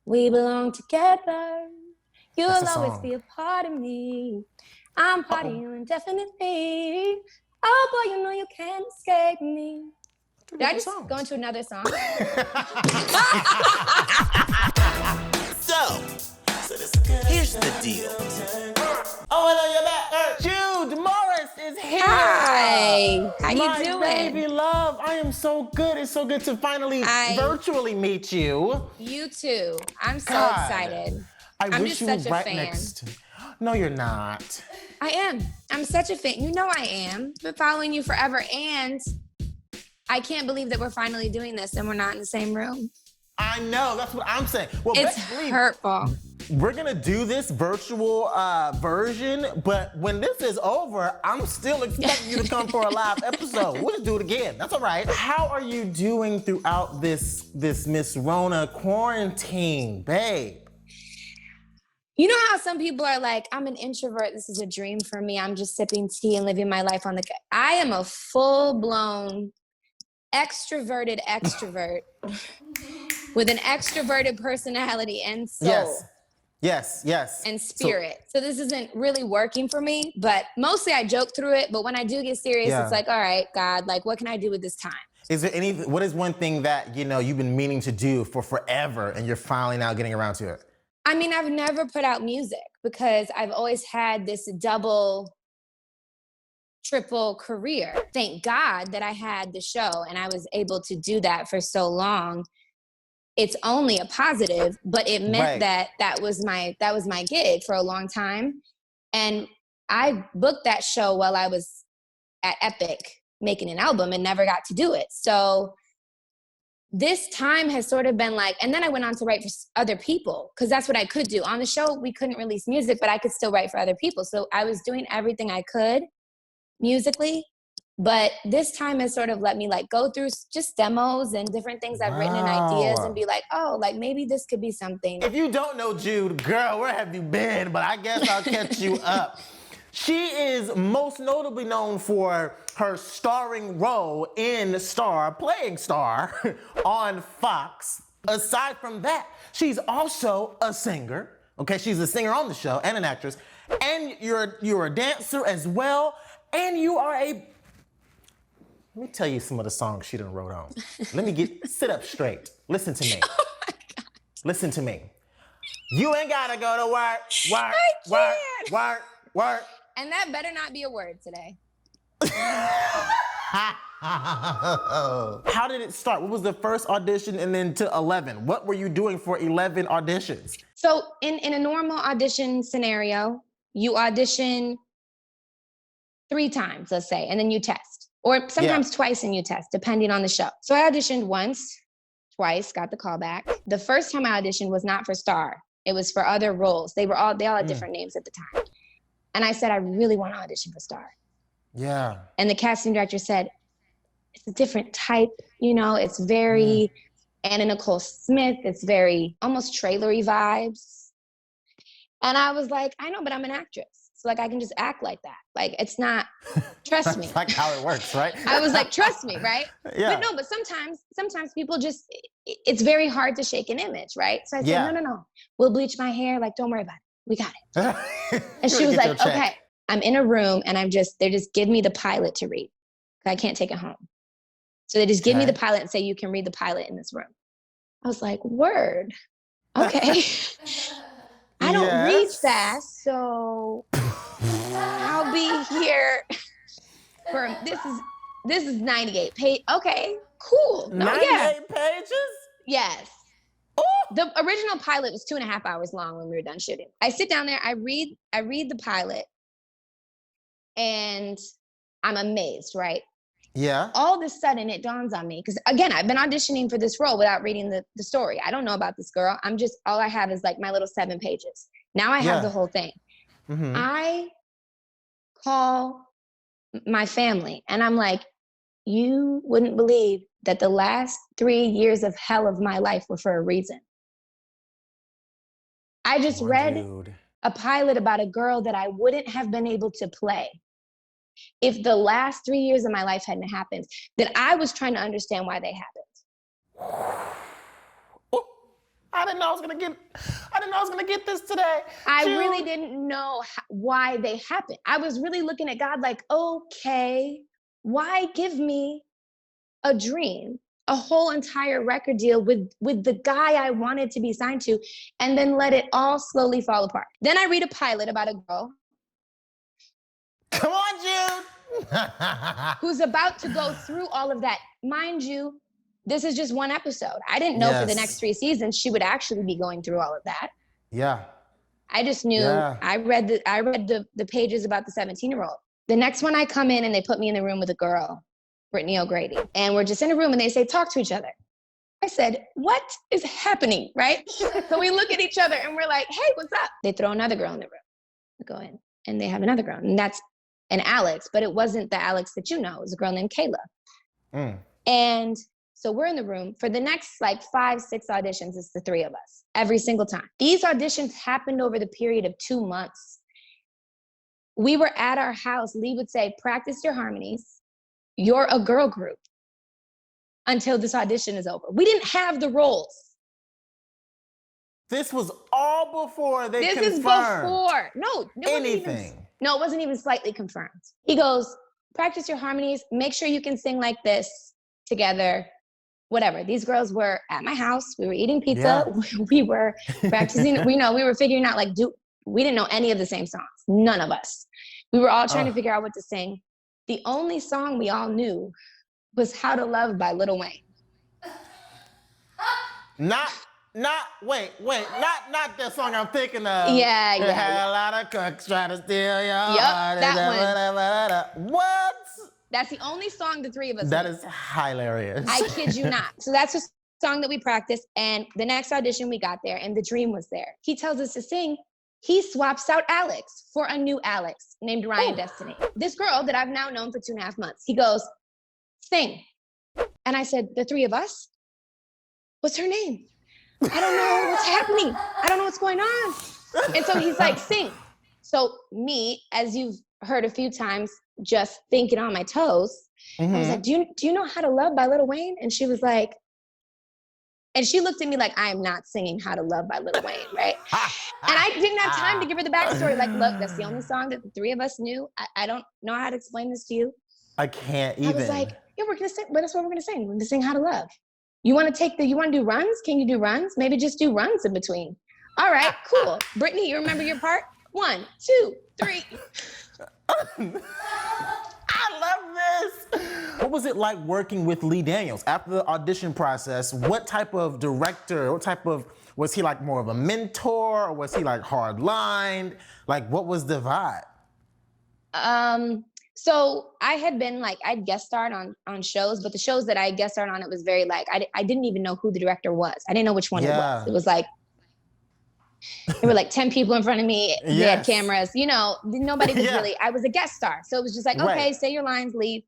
We belong together. You'll That's a always song. be a part of me. I'm part of you indefinitely. Oh boy, you know you can't escape me. Did I just go into another song? So here's the deal. Oh, I know you're back. JUDE DEMOREST is here. Hi. How you My doing? baby love, I am so good. It's so good to finally virtually meet you. You too. I'm so God. excited. I I'm wish just you were such a right fan. next. No, you're not. I am. I'm such a fan. You know I am. Been following you forever, and I can't believe that we're finally doing this and we're not in the same room. I know. That's what I'm saying. Well, It's hurtful. We're gonna do this virtual version, but when this is over, I'm still expecting you to come for a live episode. We'll just do it again. That's all right. How are you doing throughout this Miss Rona quarantine, babe? You know how some people are like, I'm an introvert. This is a dream for me. I'm just sipping tea and living my life on the. I am a full-blown extroverted extrovert with an extroverted personality and soul. Yes. And spirit. So this isn't really working for me, but mostly I joke through it. But when I do get serious, it's like, all right, God, like, what can I do with this time? What is one thing that, you've been meaning to do for forever and you're finally now getting around to it? I mean, I've never put out music because I've always had this double, triple career. Thank God that I had the show and I was able to do that for so long. It's only a positive, but it meant that was my gig for a long time. And I booked that show while I was at Epic making an album and never got to do it. So this time has sort of been like, and then I went on to write for other people because that's what I could do. On the show, we couldn't release music, but I could still write for other people. So I was doing everything I could musically. But this time has sort of let me like go through just demos and different things I've written and ideas and be like, oh, like maybe this could be something. If you don't know JUDE, girl, where have you been? But I guess I'll catch you up. She is most notably known for her starring role in Playing Star on Fox. Aside from that, she's also a singer. Okay, she's a singer on the show and an actress. And you're a dancer as well. And you are Let me tell you some of the songs she done wrote on. Sit up straight. Listen to me. Oh my God. Listen to me. You ain't gotta go to work. And that better not be a word today. How did it start? What was the first audition and then to 11? What were you doing for 11 auditions? So in a normal audition scenario, you audition 3 times, let's say, and then you test. Or sometimes twice and you test, depending on the show. So I auditioned once, twice, got the call back. The first time I auditioned was not for Star. It was for other roles. They all had different names at the time. And I said, I really want to audition for Star. Yeah. And the casting director said, it's a different type, it's very Anna Nicole Smith. It's very almost trailery vibes. And I was like, I know, but I'm an actress. So like, I can just act like that. Like, it's not, trust me. That's like how it works, right? I was like, trust me, right? Yeah. But sometimes people just, it's very hard to shake an image, right? So I said, no, we'll bleach my hair. Like, don't worry about it. We got it. And she was like, okay. I'm in a room and they just give me the pilot to read. I can't take it home. So they just give me the pilot and say, you can read the pilot in this room. I was like, word. Okay. I don't read fast, so I'll be here for this is 98 pages. Okay, cool. 98 pages? Yes. Ooh. The original pilot was 2.5 hours long when we were done shooting. I sit down there, I read the pilot, and I'm amazed, right? Yeah. All of a sudden it dawns on me, because again, I've been auditioning for this role without reading the story. I don't know about this girl. All I have is like my little 7 pages. Now I have the whole thing. Mm-hmm. I call my family and I'm like, you wouldn't believe that the last 3 years of hell of my life were for a reason. I just read a pilot about a girl that I wouldn't have been able to play if the last 3 years of my life hadn't happened, that I was trying to understand why they happened. I didn't know I was gonna get this today. I Jude. really didn't know why they happened. I was really looking at God like, okay, why give me a dream, a whole entire record deal with the guy I wanted to be signed to, and then let it all slowly fall apart. Then I read a pilot about a girl. Come on, Jude. Who's about to go through all of that. Mind you, this is just one episode. I didn't know for the next 3 seasons she would actually be going through all of that. Yeah. I just knew. I read the pages about the 17-year-old. The next one I come in and they put me in the room with a girl, Brittany O'Grady, and we're just in a room and they say, talk to each other. I said, what is happening, right? So we look at each other and we're like, hey, what's up? They throw another girl in the room. We go in and they have another girl, and that's an Alex, but it wasn't the Alex that you know. It was a girl named Kayla. And so we're in the room for the next like 5, 6 auditions. It's the 3 of us every single time. These auditions happened over the period of 2 months. We were at our house. Lee would say, practice your harmonies. You're a girl group until this audition is over. We didn't have the roles. This was all before they confirmed. This is before. No, anything. No, it wasn't even slightly confirmed. He goes, practice your harmonies. Make sure you can sing like this together. Whatever. These girls were at my house. We were eating pizza. Yeah. We were practicing. We were figuring out we didn't know any of the same songs. None of us. We were all trying to figure out what to sing. The only song we all knew was How to Love by Lil Wayne. Not that song I'm thinking of. Yeah. Had a lot of cooks trying to steal your heart. That one. What? That's the only song the 3 of us That knew. is hilarious. I kid you not. So that's the song that we practiced, and the next audition we got there, and the dream was there. He tells us to sing. He swaps out Alex for a new Alex named Ryan Destiny. This girl that I've now known for 2.5 months. He goes, sing. And I said, the 3 of us? What's her name? I don't know what's happening. I don't know what's going on. And so he's like, sing. So me, as you've heard a few times, just thinking on my toes, I was like, do you know How to Love by Lil Wayne? And she was like, and she looked at me like, I am not singing How to Love by Lil Wayne, right? And I didn't have time to give her the backstory. Like, look, that's the only song that the 3 of us knew. I don't know how to explain this to you. I can't even. I was like, yeah, we're gonna sing, but that's what we're gonna sing. We're gonna sing How to Love. You wanna do runs? Can you do runs? Maybe just do runs in between. All right, cool. Brittany, you remember your part? 1, 2, 3. I love this. What was it like working with Lee Daniels after the audition process? What type of director, was he like more of a mentor, or was he like hard-lined? Like, what was the vibe? So I had been I'd guest starred on shows, but the shows that I guest starred on, it was very I didn't even know who the director was. I didn't know which one it was. It was there were 10 people in front of me. They had cameras, nobody was really, I was a guest star. So it was just okay, say your lines, leave.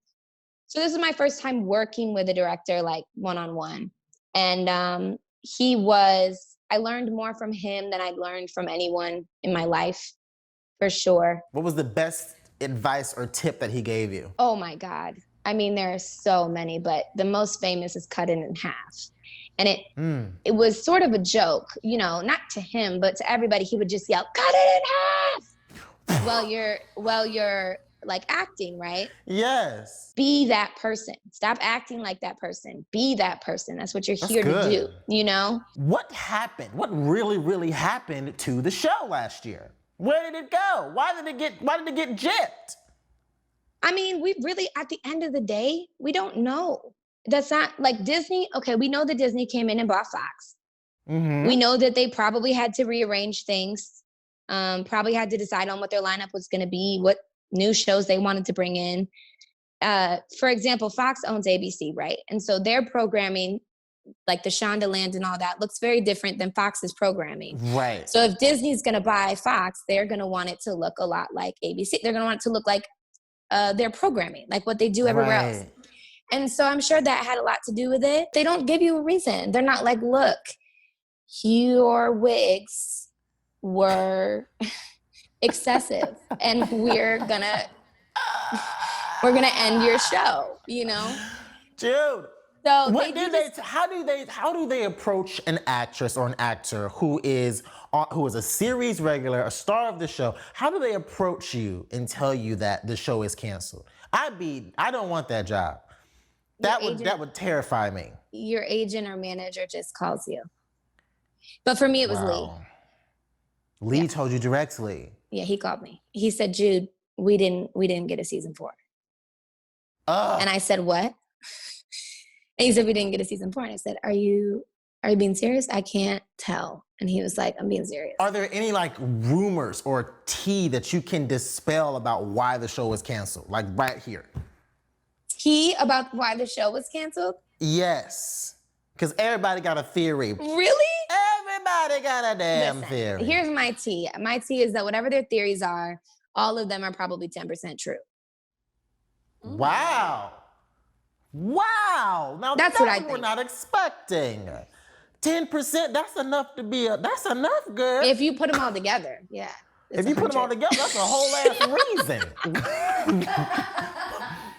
So this is my first time working with a director, one-on-one. And I learned more from him than I'd learned from anyone in my life, for sure. What was the best advice or tip that he gave you? Oh my God. I mean, there are so many, but the most famous is cut it in half. And it was sort of a joke, not to him, but to everybody. He would just yell, cut it in half. While you're acting, right? Yes. Be that person. Stop acting like that person. Be that person. That's what you're here to do, What happened? What really, really happened to the show last year? Where did it go? Why did it get gypped? I mean, we really, at the end of the day, we don't know. That's not Disney. Okay, we know that Disney came in and bought Fox. We know that they probably had to rearrange things, probably had to decide on what their lineup was going to be, what new shows they wanted to bring in. For example, Fox owns ABC, right? And so their programming, the Shondaland and all that, looks very different than Fox's programming. Right. So if Disney's going to buy Fox, they're going to want it to look a lot like ABC. They're going to want it to look like their programming, like what they do everywhere else. And so I'm sure that had a lot to do with it. They don't give you a reason. They're not like, look, your wigs were excessive and we're gonna end your show, Jude, So What they do do they? this. How do they approach an actress or an actor who is a series regular, a star of the show? How do they approach you and tell you that the show is canceled? I don't want that job. That would terrify me. Your agent or manager just calls you. But for me, it was Lee. Wow. Lee told you directly. Yeah, he called me. He said, "Jude, we didn't get a season 4." And I said, "What?" And he said, "We didn't get a season 4." And I said, Are you being serious? I can't tell. And he was like, "I'm being serious." Are there any like rumors or tea that you can dispel about why the show was canceled? Like right here. Tea about why the show was canceled? Yes. Because everybody got a theory. Really? Everybody got a damn theory. Here's my tea. My tea is that whatever their theories are, all of them are probably 10% true. Wow. Wow. Now That's what I we're think. not expecting. 10%, that's enough, girl. If you put them all together, yeah. If you put them all together, that's a whole ass reason.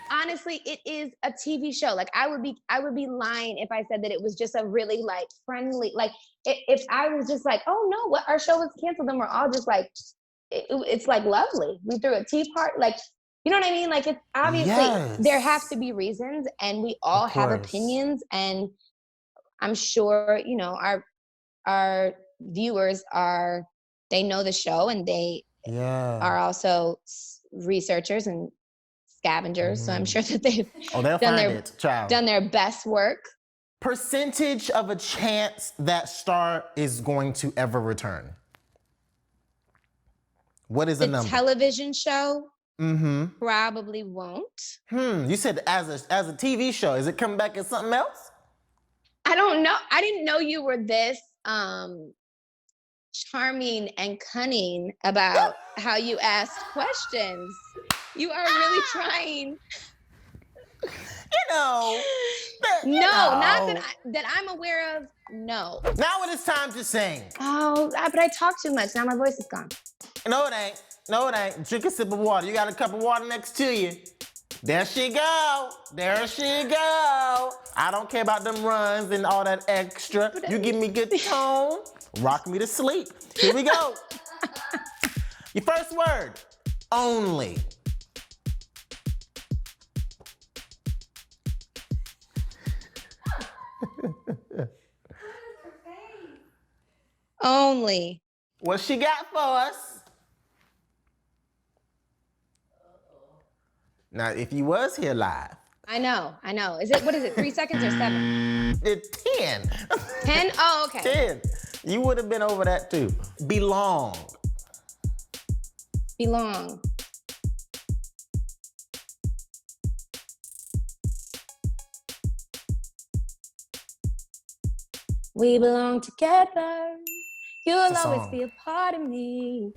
Honestly, it is a TV show. Like I would be lying if I said that it was just a really like friendly, like if I was just like, oh no, what, our show was canceled, then we're all just like, it's like lovely. We threw a tea party, like, you know what I mean? Like it's obviously there have to be reasons, and we all have opinions, and I'm sure, you know, our viewers they know the show, and they are also researchers and scavengers. So I'm sure that they've done their best work. Percentage of a chance that star is going to ever return. What is the number? The television show probably won't. You said as a TV show. Is it coming back as something else? I don't know. I didn't know you were this charming and cunning about how you asked questions. You are really trying. Not that I'm aware of. No. Now it is time to sing. Oh, but I talk too much. Now my voice is gone. No, it ain't. No, it ain't. Drink a sip of water. You got a cup of water next to you. There she go. There she go. I don't care about them runs and all that extra. You give me good tone. Rock me to sleep. Here we go. Your first word. Only. Only. What she got for us? Now, if you was here live. I know. What is it, 3 seconds or 7? It's 10. 10? Oh, okay. 10. You would have been over that too. Belong. Belong. We belong together. You'll always be a part of me.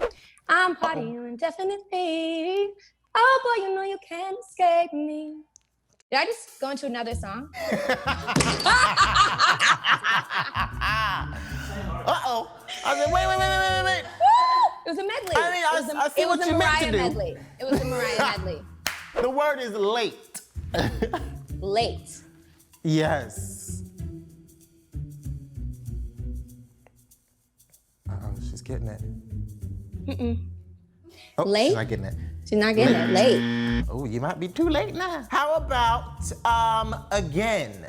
I'm part of you indefinitely. Oh boy, you know you can't escape me. Did I just go into another song? Uh-oh. I said, wait. It was a medley. I mean, I see what you meant to do. Medley. It was a Mariah medley. The word is late. Late. Yes. Uh-oh, she's getting it. Oh, late? She's not getting it. She's not getting it. Late. Oh, you might be too late now. How about again?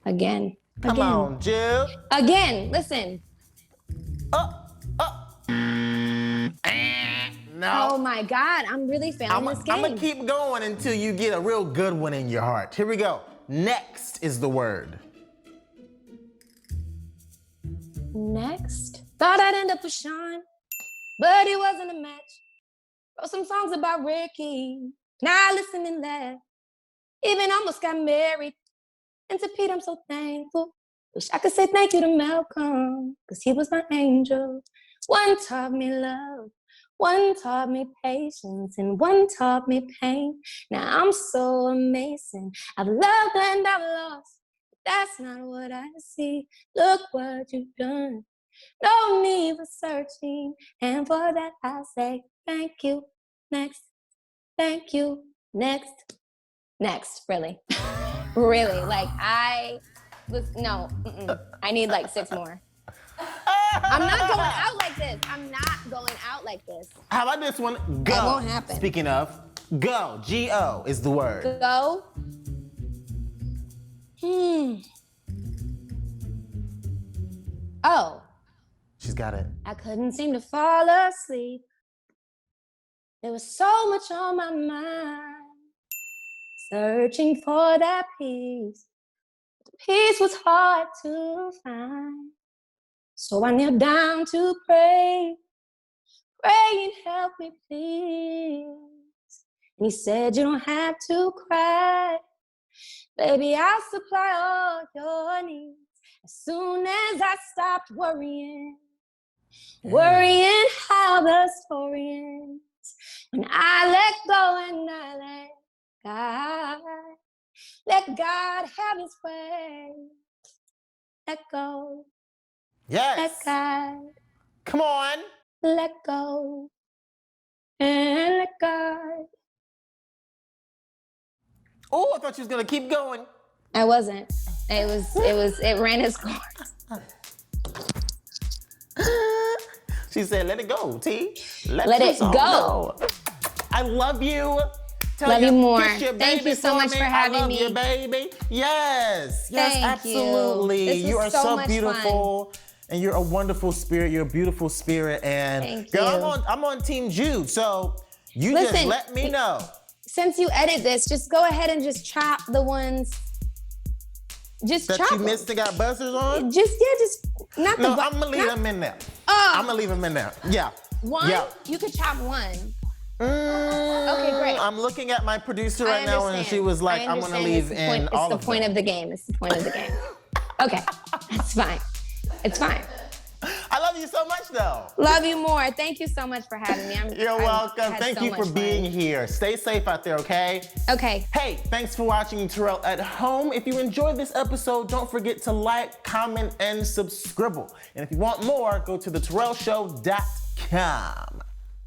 Again. Come on, Jill. Again. Listen. No. Oh my God, I'm really failing this game. I'm gonna keep going until you get a real good one in your heart. Here we go. Next is the word. Next. Thought I'd end up with Sean, but it wasn't a match. Wrote some songs about Ricky. Now I listen and laugh. Even almost got married. And to Pete, I'm so thankful. Wish I could say thank you to Malcolm, cause he was my angel. One taught me love, one taught me patience, and one taught me pain. Now I'm so amazing. I've loved and I've lost, but that's not what I see. Look what you've done. No need for searching, and for that I say thank you. Next. Thank you. Next, really. Really, like I need like 6 more. I'm not going out like this. I'm not going out like this. How about this one? Go. That won't happen. Speaking of, go. G-O is the word. Go. Oh. She's got it. I couldn't seem to fall asleep. There was so much on my mind. Searching for that peace. Peace was hard to find. So I knelt down to pray. Praying, help me please. And he said, you don't have to cry. Baby, I'll supply all your needs. As soon as I stopped worrying. Worrying how the story ends. When I let go and I let God. Let God have his way. Let go. Yes. Let God. Come on. Let go. And let God. Oh, I thought you was gonna keep going. I wasn't. It ran its course. She said, let it go, T. Let it go. I love you. Love you more. Kiss your Thank baby you so for much me. for having I love me. you, baby. Yes. Yes, Thank absolutely. you. This was You are so so much beautiful. And you're a wonderful spirit. You're a beautiful spirit. And Thank girl, you. I'm on Team Jude. So you Listen, just let me know. Since you edit this, just go ahead and just chop the ones. Just That chop you them. missed and got buzzers on? Just not No, the. I'm gonna leave them in there. Oh. I'm gonna leave them in there. Yeah. One. Yeah. You could chop one. Okay, great. I'm looking at my producer right I now, and understand. she was like, I "I'm gonna understand. leave It's the in point, all It's the point them. of the game. It's the point of the game. Okay, that's fine. It's fine. I love you so much, though. Love you more. Thank you so much for having me. You're welcome. had Thank so you for much being fun. here. Stay safe out there, okay? Okay. Hey, thanks for watching Terrell at Home. If you enjoyed this episode, don't forget to like, comment, and subscribe. And if you want more, go to theterrellshow.com.